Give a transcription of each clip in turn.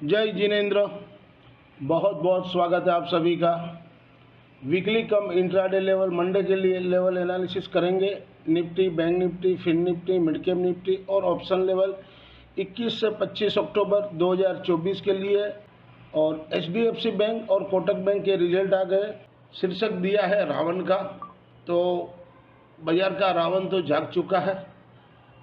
जय जिनेंद्र। बहुत बहुत स्वागत है आप सभी का। Weekly cum intraday level Monday के लिए लेवल एनालिसिस करेंगे। Nifty, bank Nifty, FinNifty, mid cap Nifty और ऑप्शन लेवल 21 से 25 अक्टूबर 2024 के लिए। और एचडीएफसी बैंक और कोटक बैंक के रिजल्ट आ गए। शीर्षक दिया है रावण का, तो बाजार का रावण तो जाग चुका है।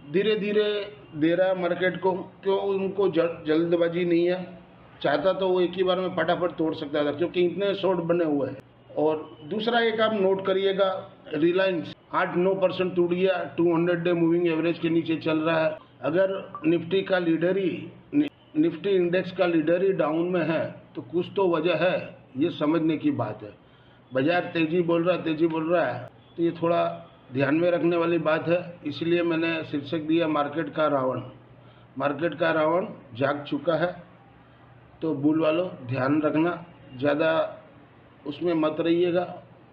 धीरे धीरे दे रहा है मार्केट को, क्यों उनको जल्दबाजी नहीं है। चाहता तो वो एक ही बार में फटाफट तोड़ सकता था, क्योंकि इतने शॉर्ट बने हुए हैं। और दूसरा एक आप नोट करिएगा, रिलायंस 8-9% टूट गया, 200 डे मूविंग एवरेज के नीचे चल रहा है। अगर निफ्टी इंडेक्स का लीडर ही डाउन में है तो कुछ तो वजह है, ये समझने की बात है। बाजार तेजी बोल रहा है, तो ये थोड़ा ध्यान में रखने वाली बात है। इसलिए मैंने शीर्षक दिया मार्केट का रावण। मार्केट का रावण जाग चुका है, तो बुल वालों ध्यान रखना, ज़्यादा उसमें मत रहिएगा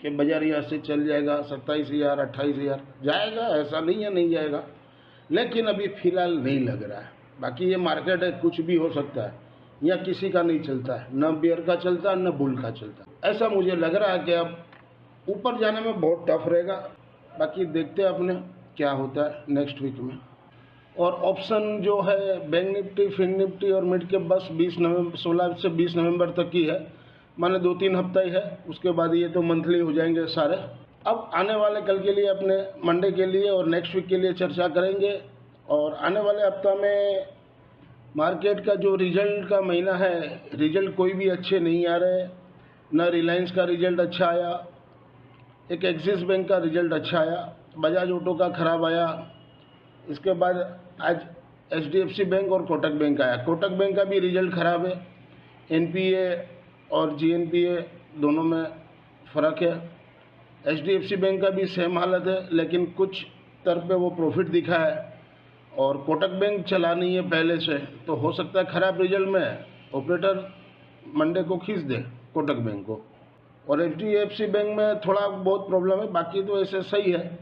कि बाजार यहाँ से चल जाएगा 27,000 28,000 जाएगा। ऐसा नहीं है नहीं जाएगा, लेकिन अभी फ़िलहाल नहीं लग रहा है। बाकी ये मार्केट है, कुछ भी हो सकता है। यहाँ किसी का नहीं चलता है, न बेयर का चलता है न बुल का चलता है। ऐसा मुझे लग रहा है कि अब ऊपर जाने में बहुत टफ रहेगा। बाकी देखते हैं अपने क्या होता है नेक्स्ट वीक में। और ऑप्शन जो है बैंक निफ्टी, फिन निफ्टी और मिड कैप बस 16 से 20 नवंबर तक की है, माने 2-3 हफ्ता ही है। उसके बाद ये तो मंथली हो जाएंगे सारे। अब आने वाले कल के लिए, अपने मंडे के लिए और नेक्स्ट वीक के लिए चर्चा करेंगे। और आने वाले हफ्ता में मार्केट का जो रिजल्ट का महीना है, रिजल्ट कोई भी अच्छे नहीं आ रहे। न रिलायंस का रिजल्ट अच्छा आया, एक एक्सिस बैंक का रिजल्ट अच्छा आया, बजाज ऑटो का खराब आया। इसके बाद आज एचडीएफसी बैंक और कोटक बैंक आया। कोटक बैंक का भी रिजल्ट खराब है। एनपीए और जीएनपीए दोनों में फ़र्क है। एचडीएफसी बैंक का भी सेम हालत है, लेकिन कुछ तरफ पे वो प्रॉफिट दिखा है। और कोटक बैंक चला नहीं है पहले से, तो हो सकता है खराब रिजल्ट में ऑपरेटर मंडे को खींच दे कोटक बैंक को। और एचडीएफसी बैंक में थोड़ा बहुत प्रॉब्लम है, बाकी तो ऐसे सही है।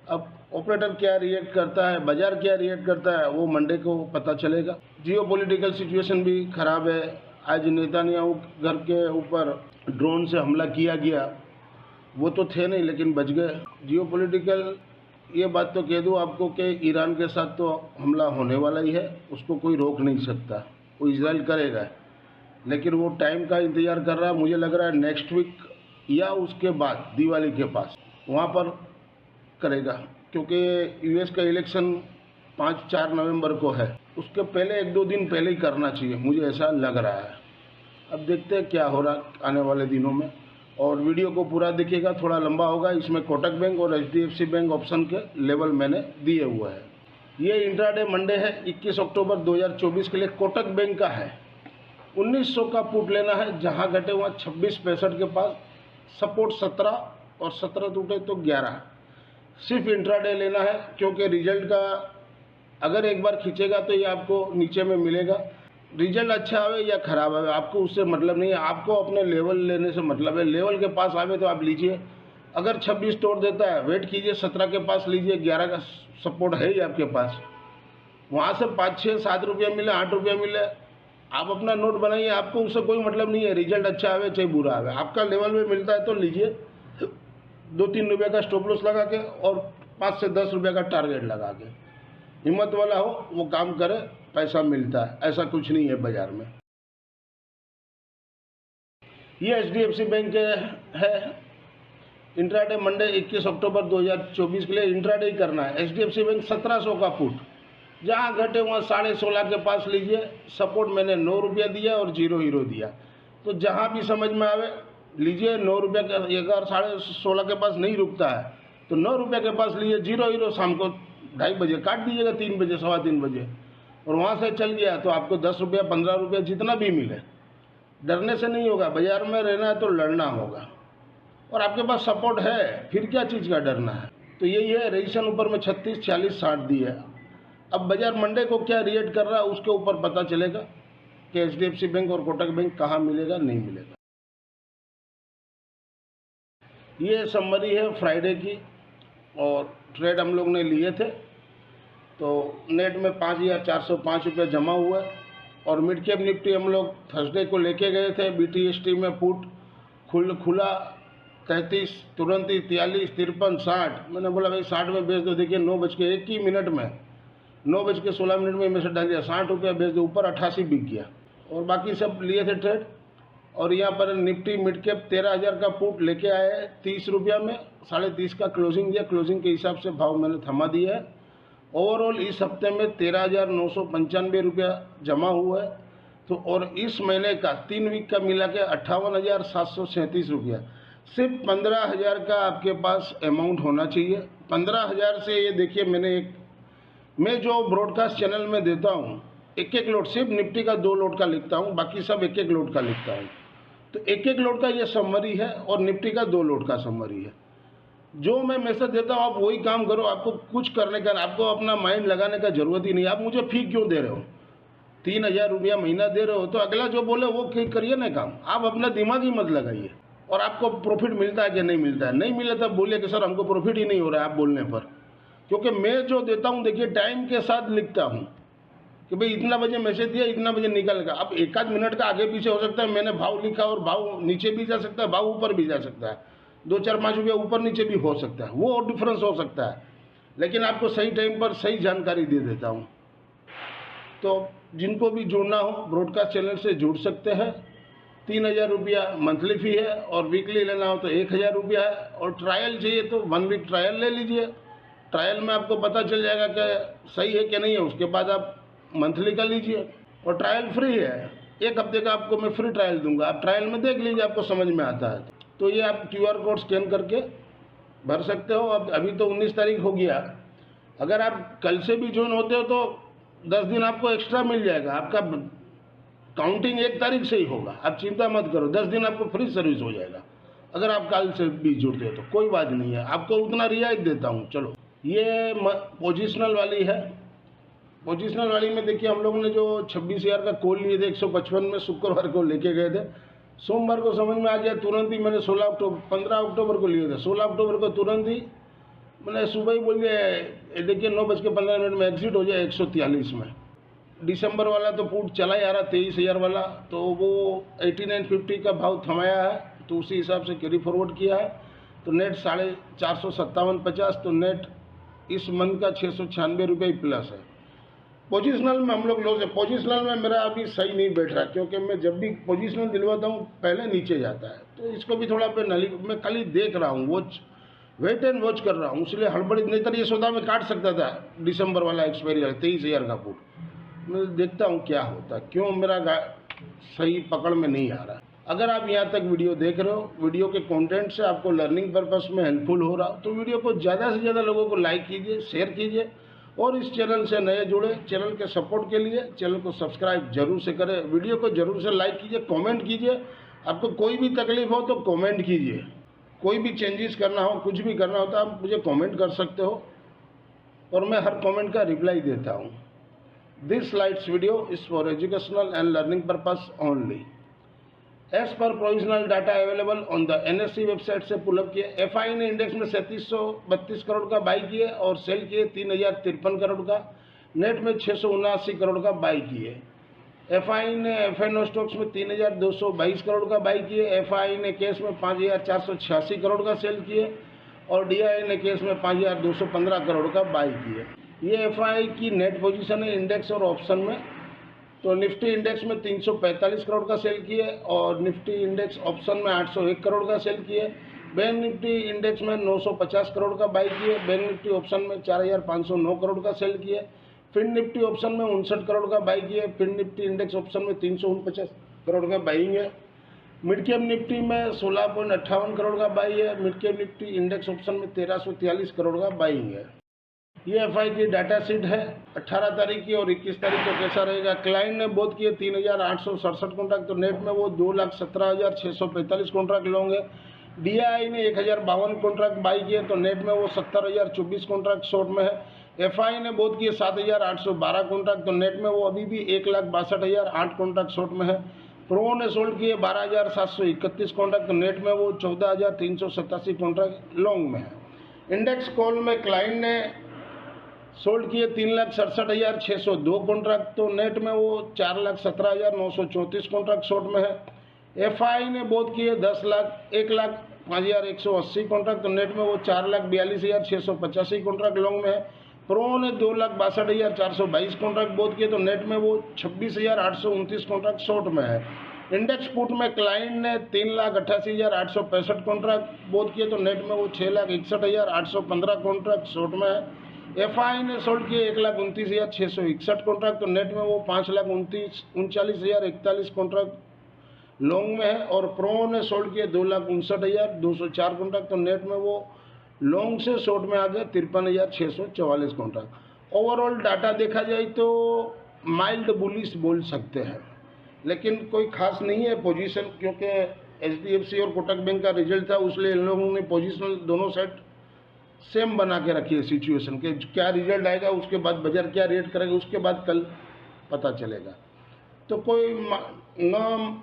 अब ऑपरेटर क्या रिएक्ट करता है, बाजार क्या रिएक्ट करता है, वो मंडे को पता चलेगा। जियो पॉलिटिकल सिचुएशन भी खराब है। आज नेतान्याहू घर के ऊपर ड्रोन से हमला किया गया, वो तो थे नहीं लेकिन बच गए। जियो पॉलिटिकल, ये बात तो कह दूँ आपको कि ईरान के साथ तो हमला होने वाला ही है, उसको कोई रोक नहीं सकता, वो इजराइल करेगा। लेकिन वो टाइम का इंतज़ार कर रहा है। मुझे लग रहा है नेक्स्ट वीक या उसके बाद दिवाली के पास वहाँ पर करेगा, क्योंकि यूएस का इलेक्शन 5-4 नवंबर को है। उसके पहले 1-2 दिन पहले ही करना चाहिए, मुझे ऐसा लग रहा है। अब देखते हैं क्या हो रहा आने वाले दिनों में। और वीडियो को पूरा देखिएगा, थोड़ा लंबा होगा। इसमें कोटक बैंक और एचडीएफसी बैंक ऑप्शन के लेवल मैंने दिए हुए हैं। ये इंट्राडे मंडे है 21 अक्टूबर 2024 के लिए। कोटक बैंक का है 1900 का पुट लेना है, जहाँ घटे वहाँ 26.65 के पास, सपोर्ट 17 और 17 टूटे तो 11। सिर्फ इंट्राडे लेना है, क्योंकि रिजल्ट का अगर एक बार खींचेगा तो ये आपको नीचे में मिलेगा। रिजल्ट अच्छा आवे या खराब आवे, आपको उससे मतलब नहीं है। आपको अपने लेवल लेने से मतलब है। लेवल के पास आवे तो आप लीजिए। अगर 26 तोड़ देता है, वेट कीजिए, 17 के पास लीजिए, 11 का सपोर्ट है ही आपके पास। वहाँ से 5-6-7 रुपया मिले, 8 रुपया मिले, आप अपना नोट बनाइए। आपको उससे कोई मतलब नहीं है। रिजल्ट अच्छा आवे चाहे बुरा आवे, आपका लेवल में मिलता है तो लीजिए। 2-3 रुपये का स्टॉप लॉस लगा के और 5 से 10 रुपये का टारगेट लगा के, हिम्मत वाला हो वो काम करे, पैसा मिलता है। ऐसा कुछ नहीं है बाजार में। ये एचडीएफसी बैंक है। इंट्राडे मंडे 21 अक्टूबर 2024 के लिए इंट्राडे ही करना है। एचडीएफसी बैंक 1700 का पुट, जहाँ घटे वहाँ 16.5 के पास लीजिए। सपोर्ट मैंने 9 रुपया दिया और 0 हीरो दिया, तो जहाँ भी समझ में आवे लीजिए। 9 रुपये का, अगर 16.5 के पास नहीं रुकता है तो 9 रुपये के पास लीजिए। 0 हीरो शाम को 2:30 बजे काट दीजिएगा, 3 बजे 3:15 बजे। और वहाँ से चल गया तो आपको 10 रुपया 15 रुपया जितना भी मिले, डरने से नहीं होगा। बाजार में रहना है तो लड़ना होगा, और आपके पास सपोर्ट है, फिर क्या चीज़ का डरना है। तो यही है। रजिस्ट्रेशन ऊपर में 36, 40, 60 दी है। अब बाजार मंडे को क्या रिएक्ट कर रहा है उसके ऊपर पता चलेगा कि एचडीएफसी बैंक और कोटक बैंक कहाँ मिलेगा नहीं मिलेगा। ये समरी है फ्राइडे की, और ट्रेड हम लोग ने लिए थे। तो नेट में 5,405 रुपये जमा हुआ है। और मिड कैप निफ्टी हम लोग थर्सडे को लेके गए थे। BTST में पुट खुला 33, तुरंत ही 43, 53, 60। मैंने बोला भाई 60 में बेच दो। देखिए 9:01 में 9:16 में मैसेज डाल दिया 60 रुपया बेच दो, ऊपर 88 बिक गया। और बाकी सब लिए थे ट्रेड। और यहाँ पर निफ्टी मिड कैप 13,000 का पुट लेके आए 30 रुपया में, 30.5 का क्लोजिंग दिया। क्लोजिंग के हिसाब से भाव मैंने थमा दिया है। ओवरऑल इस हफ्ते में 13,995 रुपया जमा हुआ है। तो और इस महीने का 3 वीक का मिला के 58,737 रुपया। सिर्फ 15,000 का आपके पास अमाउंट होना चाहिए। 15,000 से ये देखिए, मैं जो ब्रॉडकास्ट चैनल में देता हूँ एक लोट, सिर्फ निफ्टी का 2 लोट का लिखता हूँ, बाकी सब एक लोट का लिखता हूँ। तो एक लोट का ये समरी है और निफ्टी का 2 लोट का समरी है। जो मैं मैसेज देता हूँ आप वही काम करो। आपको कुछ करने का, आपको अपना माइंड लगाने का जरूरत ही नहीं। आप मुझे फी क्यों दे रहे हो? 3,000 रुपया महीना दे रहे हो तो अगला जो बोले वो करिए ना काम। आप अपना दिमाग ही मत लगाइए। और आपको प्रॉफिट मिलता है कि नहीं मिलता है, नहीं मिले तब बोलिए कि सर हमको प्रॉफिट ही नहीं हो रहा है आप बोलने पर। क्योंकि मैं जो देता हूँ देखिए टाइम के साथ लिखता हूँ कि भाई इतना बजे मैसेज दिया, इतना बजे निकलेगा। अब 1 आध मिनट का आगे पीछे हो सकता है। मैंने भाव लिखा और भाव नीचे भी जा सकता है, भाव ऊपर भी जा सकता है, 2, 4, 5 रुपया ऊपर नीचे भी हो सकता है, वो डिफरेंस हो सकता है। लेकिन आपको सही टाइम पर सही जानकारी दे देता हूँ। तो जिनको भी जुड़ना हो ब्रॉडकास्ट चैनल से जुड़ सकते हैं। 3,000 रुपया मंथली फ़ी है और वीकली लेना हो तो 1,000 रुपया है। और ट्रायल चाहिए तो 1 वीक ट्रायल ले लीजिए। ट्रायल में आपको पता चल जाएगा कि सही है कि नहीं है, उसके बाद आप मंथली का लीजिए। और ट्रायल फ्री है, 1 हफ्ते का आपको मैं फ्री ट्रायल दूंगा। आप ट्रायल में देख लीजिए, आपको समझ में आता है तो ये आप QR कोड स्कैन करके भर सकते हो। अब अभी तो 19 तारीख हो गया। अगर आप कल से भी ज्वाइन होते हो तो 10 दिन आपको एक्स्ट्रा मिल जाएगा। आपका काउंटिंग 1 तारीख से ही होगा, आप चिंता मत करो। 10 दिन आपको फ्री सर्विस हो जाएगा अगर आप कल से भी जुड़ते हो तो। कोई बात नहीं है, आपको उतना रियायत देता हूँ। चलो, ये पोजिशनल वाली है। पोजिशनल वाली में देखिए हम लोगों ने जो 26,000 का कॉल लिए थे 155 में शुक्रवार को लेके गए थे। सोमवार को समझ में आ गया, तुरंत ही मैंने 15 अक्टूबर को लिए थे। 16 अक्टूबर को तुरंत ही मैंने सुबह ही बोल दिया देखिए 9:15 में एग्जिट हो जाए 143 में। दिसंबर वाला तो पुट चला ही आ रहा 23,000 वाला, तो वो 89.50 का भाव थमाया है, तो उसी हिसाब से कैरी फॉरवर्ड किया है। तो नेट 457.50, तो नेट इस मंथ का 696 रुपये प्लस है। पोजिशनल में हम लोग लॉस है। पोजिशनल में मेरा अभी सही नहीं बैठ रहा, क्योंकि मैं जब भी पोजिशनल दिलवाता हूँ पहले नीचे जाता है। तो इसको भी थोड़ा पे नली मैं खाली देख रहा हूँ, वेट एंड वॉच कर रहा हूँ, इसलिए हड़बड़ी नहीं। तो ये सौदा में काट सकता था दिसंबर वाला एक्सपायरी वाला 23,000 का पुट। मैं देखता हूँ क्या होता है, क्यों मेरा सही पकड़ में नहीं आ रहा। अगर आप यहाँ तक वीडियो देख रहे हो, वीडियो के कंटेंट से आपको लर्निंग पर्पस में हेल्पफुल हो रहा, तो वीडियो को ज़्यादा से ज़्यादा लोगों को लाइक कीजिए, शेयर कीजिए। और इस चैनल से नए जुड़े, चैनल के सपोर्ट के लिए चैनल को सब्सक्राइब जरूर से करें। वीडियो को जरूर से लाइक कीजिए, कमेंट कीजिए। आपको कोई भी तकलीफ हो तो कमेंट कीजिए। कोई भी चेंजेस करना हो, कुछ भी करना हो तो आप मुझे कमेंट कर सकते हो और मैं हर कमेंट का रिप्लाई देता हूँ। This slides video is for educational and learning purpose only. As per provisional data available on the NSE website से पुल अप किए, FI ने इंडेक्स में 3732 करोड़ का बाई किए और सेल किए 3053 करोड़ का। नेट में 679 करोड़ का बाई किए। FI ने FNO स्टॉक्स में 3222 करोड़ का बाई किए। FI ने कैश में 5486 करोड़ का सेल किए और DI ने कैश में 5215 करोड़ का बाई किए। ये FI की नेट पोजीशन है इंडेक्स और ऑप्शन में। तो निफ्टी इंडेक्स में 345 करोड़ का सेल किए और निफ्टी इंडेक्स ऑप्शन में 801 करोड़ का सेल किए। बैंक निफ्टी इंडेक्स में 950 करोड़ का बाई किए। बैंक निफ्टी ऑप्शन में 4509 करोड़ का सेल किए। फिन निफ्टी ऑप्शन में 59 करोड़ का बाई किए। फिन निफ्टी इंडेक्स ऑप्शन में 349 करोड़ का बाइंग है। मिड कैप निफ्टी में 16.58 करोड़ का बाई है। Mid cap Nifty index option में 1343 करोड़ का बाइंग है। ये FI की डाटा शीट है 18 तारीख की और 21 तारीख को कैसा रहेगा। क्लाइंट ने बोध किए 3,867 कॉन्ट्रैक्ट, तो नेट में वो 2,17,645 कॉन्ट्रैक्ट लोगे। DI ने 1,052 कॉन्ट्रैक्ट बाई किए, तो नेट में वो 70,024 कॉन्ट्रैक्ट शॉर्ट में है। FI ने बोध किए 7,812 कॉन्ट्रैक्ट, तो नेट में वो अभी भी 1,62,008 कॉन्ट्रैक्ट शॉर्ट में है। प्रो ने सोल्ड किए 12,731 कॉन्ट्रैक्ट, तो नेट में वो 14,387 कॉन्ट्रैक्ट लॉन्ग में है। इंडेक्स कॉल में क्लाइंट ने सोल्ड किए 3,67,602 कॉन्ट्रैक्ट, तो नेट में वो 4,17,934 कॉन्ट्रैक्ट शॉर्ट में है। एफआई ने बोध किए 1,05,180 कॉन्ट्रैक्ट, तो नेट में वो 4,42,685 कॉन्ट्रैक्ट लॉन्ग में है। प्रो ने 2,62,422 कॉन्ट्रैक्ट बोध किए, तो नेट में वो 26,829 कॉन्ट्रैक्ट शॉर्ट में है। इंडेक्स पुट में क्लाइंट ने 3,88,865 कॉन्ट्रैक्ट बोध किए, तो नेट में वो 6,61,815 कॉन्ट्रैक्ट शॉर्ट में है। एफआई ने सोल्ड किए 1,29,661 कॉन्ट्रैक्ट, तो नेट में वो 5,39,41 कॉन्ट्रैक्ट लॉन्ग में है। और प्रो ने सोल्ड किए 2,59,204 कॉन्ट्रैक्ट, तो नेट में वो लॉन्ग से शॉर्ट में आ गए 53,644 कॉन्ट्रैक्ट। ओवरऑल डाटा देखा जाए तो माइल्ड बुलिश बोल सकते हैं, लेकिन कोई खास नहीं है पोजीशन, क्योंकि एचडीएफसी और कोटक बैंक का रिजल्ट था, उसलिए इन लोगों ने पोजीशनल दोनों सेट सेम बना के रखी है सिचुएशन के। क्या रिजल्ट आएगा उसके बाद बाजार क्या रेट करेगा उसके बाद कल पता चलेगा। तो कोई न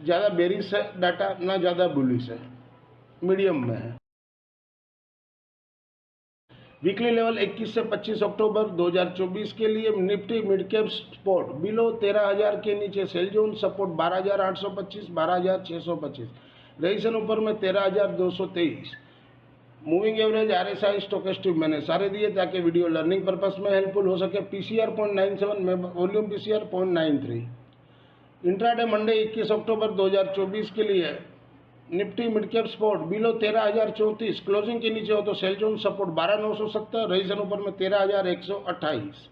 ज़्यादा बेरिश है डाटा, ना ज़्यादा बुलिश है, मीडियम में है। वीकली लेवल 21 से 25 अक्टूबर 2024 के लिए Nifty mid cap spot below 13,000 के नीचे सेल जोन, सपोर्ट 12,825, 12,625, रेजिस्टेंस ऊपर में 13,223। मूविंग एवरेज आरएसआई स्टोकेस्टिक मैंने सारे दिए ताकि वीडियो लर्निंग पर्पस में हेल्पफुल हो सके। पीसीआर 0.97 में वॉल्यूम पीसीआर 0.93। इंट्राडे मंडे 21 अक्टूबर 2024 के लिए Nifty mid cap spot below 13,034, closing के नीचे हो तो सेल जोन, सपोर्ट 12,970, रेजिस्टेंस ऊपर में 13,128।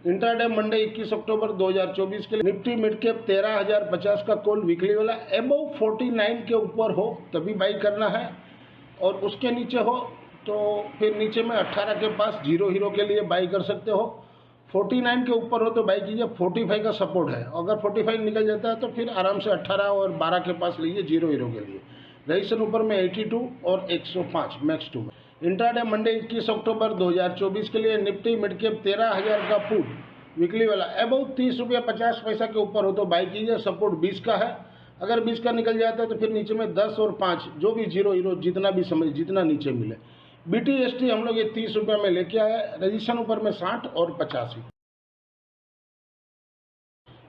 इंट्राडे मंडे 21 अक्टूबर 2024 के लिए निफ्टी मिड कैप 13,050 का कॉल वीकली वाला अबव 49 के ऊपर हो तभी बाई करना है, और उसके नीचे हो तो फिर नीचे में 18 के पास जीरो हीरो के लिए बाई कर सकते हो। 49 के ऊपर हो तो बाई कीजिए, 45 का सपोर्ट है, अगर 45 निकल जाता है तो फिर आराम से 18 और 12 के पास लीजिए जीरो हीरो के लिए। रेजिस्टेंस ऊपर में 82 और 105 मैक्स 2 में। इंट्राडे मंडे 21 अक्टूबर 2024 के लिए निफ्टी मिड कैप 13,000 का पुट वीकली वाला अबव 30 रुपया 50 पैसा के ऊपर हो तो बाई कीजिए, सपोर्ट 20 का है, अगर 20 का निकल जाता है तो फिर नीचे में 10 और 5 जो भी जीरो हीरो जितना भी समझ जितना नीचे मिले। बीटीएसटी हम लोग ये 30 रुपये में लेके आए, रेजिस्टेंस ऊपर में 60 और 85।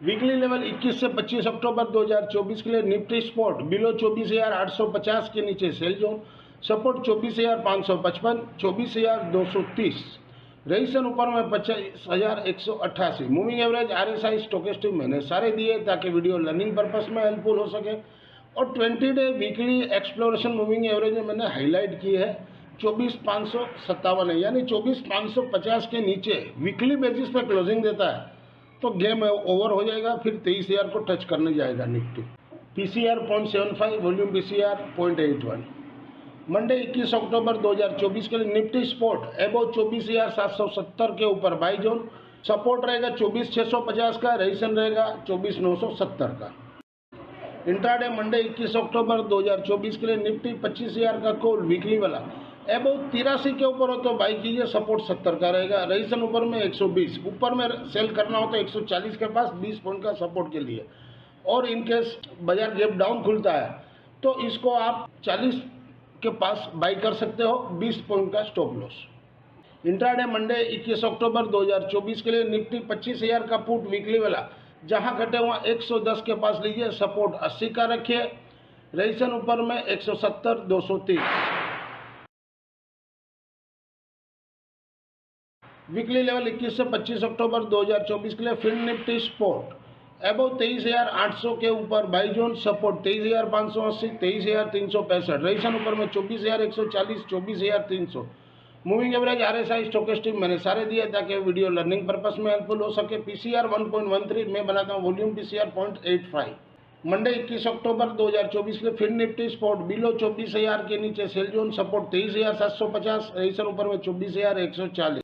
वीकली लेवल 21 से 25 अक्टूबर 2024 के लिए निफ्टी स्पॉट बिलो 24,850 के नीचे सेल जोन, सपोर्ट 24,555, 24,230, रेजिस्टेंस ऊपर में 25,188। मूविंग एवरेज आरएसआई स्टोकेस्टिक मैंने सारे दिए ताकि वीडियो लर्निंग पर्पस में हेल्पफुल हो सके। और 20 day weekly exploration moving average में मैंने हाईलाइट की है 24,557 है, यानी 24,550 के नीचे वीकली बेसिस पे क्लोजिंग देता है तो गेम ओवर हो जाएगा, फिर 23,000 को टच करने जाएगा Nifty. PCR 0.75, volume PCR 0.81। Monday 21 अक्टूबर 2024 के लिए निफ्टी स्पॉट एबो 24,770 के ऊपर बाई जोन, सपोर्ट रहेगा 24,650 का, रेजिस्टेंस रहेगा 24,970 का। इंट्राडे मंडे 21 अक्टूबर 2024 के लिए निफ्टी 25,000 का कॉल वीकली वाला एबो 83 के ऊपर हो तो बाई कीजिए, सपोर्ट 70 का रहेगा, रेजिस्टेंस ऊपर में 120, ऊपर में सेल करना हो तो 140 के पास 20 पॉइंट का सपोर्ट के लिए। और इनकेस बाजार गैप डाउन खुलता है तो इसको आप 40 के पास बाई कर सकते हो, 20 पॉइंट का स्टॉप लॉस। इंट्राडे मंडे 21 अक्टूबर 2024 के लिए निफ्टी 25,000 का पुट वीकली वाला जहां घटे वहां 110 के पास लीजिए, सपोर्ट 80 का रखिए, रेजिस्टेंस ऊपर में 170, 230। वीकली लेवल 21 से 25 अक्टूबर 2024 के लिए फिन निफ्टी स्पॉट एबव 23,800 के ऊपर बाई जोन, सपोर्ट 23,580, 23,365, रेजिस्टेंस ऊपर में 24,140, 24,300। मूविंग एवरेज आरएसआई स्टोकेस्टिक मैंने सारे दिए ताकि वीडियो लर्निंग पर्पस में हेल्पफुल हो सके। पीसीआर 1.13 में बनाता हूँ, वॉल्यूम पीसीआर 0.85। मंडे 21 अक्टूबर 2024 के लिए फिन निफ्टी स्पॉट बिलो 24,000 के नीचे सेल जोन, सपोर्ट 23,750, रेजिस्टेंस ऊपर में 24,140।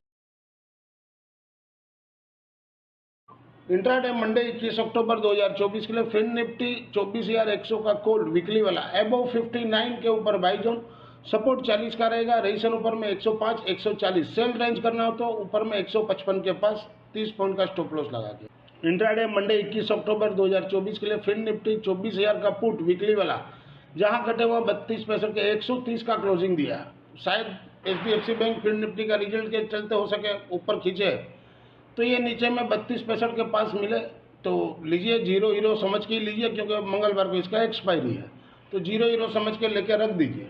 इंट्राडे मंडे 21 अक्टूबर 2024 के लिए फिन निफ्टी 24,100 का कॉल वीकली वाला एबव 59 के ऊपर बाई जोन, सपोर्ट 40 का रहेगा, रेजिस्टेंस ऊपर में 105, 140, सेल रेंज करना हो तो ऊपर में 155 के पास 30 पॉइंट का स्टॉप लॉस लगा के। इंट्राडे मंडे 21 अक्टूबर 2024 के लिए फिन निफ्टी 24,000 का पुट वीकली वाला जहां घटे हुआ 32 पैसे के 130 का क्लोजिंग दिया, शायद HDFC बैंक फिर निफ्टी का रिजल्ट के चलते हो सके ऊपर खींचे, तो ये नीचे में 32-65 के पास मिले तो लीजिए, जीरो हीरो समझ के लीजिए, क्योंकि मंगलवार को इसका एक्सपायरी है, तो जीरो हीरो समझ के लेके रख दीजिए।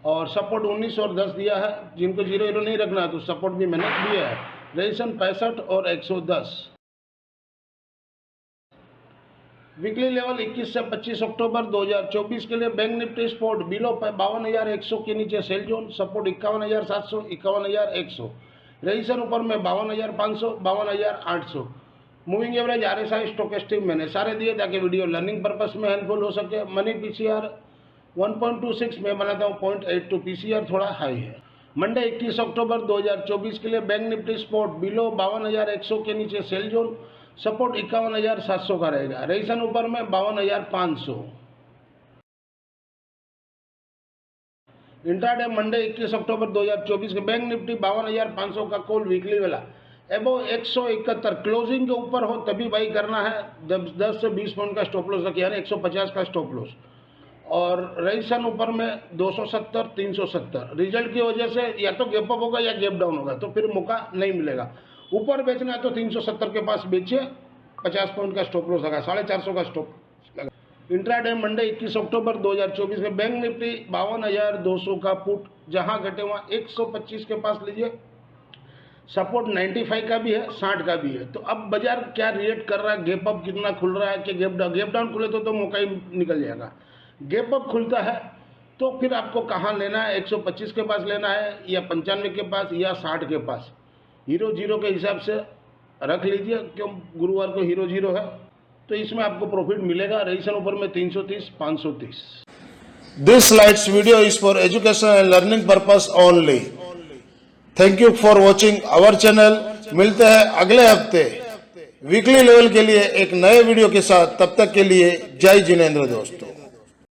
और सपोर्ट 19 और 10 दिया है, जिनको जीरो हीरो नहीं रखना है तो सपोर्ट भी मैंने दिया है, रेजिस्टेंस 65 और 110। वीकली लेवल 21 से 25 अक्टूबर 2024 के लिए बैंक निफ्टी स्पोर्ट बिलो 52,100 के नीचे सेल जोन, सपोर्ट 51,700, 51,100, रेजिस्टेंस ऊपर में 52,500, 52,800। मूविंग एवरेज, RSI, स्टोकेस्टिक मैंने सारे दिए ताकि वीडियो लर्निंग पर्पस में हेल्पफुल हो सके। मनी PCR 1.26 में बनाता हूँ, 0.82 PCR थोड़ा हाई है। मंडे 21 अक्टूबर 2024 के लिए बैंक निफ्टी स्पोर्ट बिलो 52,100 के नीचे सेल जोन, सपोर्ट 51,700 का रहेगा, रेजिस्टेंस ऊपर में 52,500। इंट्राडे मंडे 21 अक्टूबर 2024 के बैंक निफ्टी 52,500 का कॉल वीकली वाला एबो 171 क्लोजिंग के ऊपर हो तभी बाई करना है। 10 से 20 पॉइंट का स्टॉप लॉस रखिए, यानी 150 का स्टॉप लॉस। और रेजिस्टेंस ऊपर में 270, 370। रिजल्ट की वजह से या तो गैप अप होगा या गैप डाउन होगा, तो फिर मौका नहीं मिलेगा। ऊपर बेचना है तो 370 के पास बेचिए, 50 पॉइंट का स्टॉप लॉस लगा, 450 का स्टॉप लगा। इंट्राडे मंडे 21 अक्टूबर 2024 में बैंक निफ्टी 52,200 का पुट, जहां घटे वहां 125 के पास लीजिए, सपोर्ट 95 का भी है, 60 का भी है। तो अब बाजार क्या रिएक्ट कर रहा है, गैप अप कितना खुल रहा है कि गैप डाउन खुले तो मौका ही निकल जाएगा। गैप अप खुलता है तो फिर आपको कहाँ लेना है, 125 के पास लेना है या 95 के पास या 60 के पास। हीरो जीरो के हिसाब से रख लीजिए, क्यों गुरुवार को हीरो जीरो है, तो इसमें आपको प्रॉफिट मिलेगा। रेजिस्टेंस ऊपर में 330, 530। This slides video is for education and learning purpose only. Thank you for watching our channel. मिलते हैं अगले हफ्ते वीकली लेवल के लिए एक नए वीडियो के साथ। तब तक के लिए जय जिनेंद्र दोस्तों।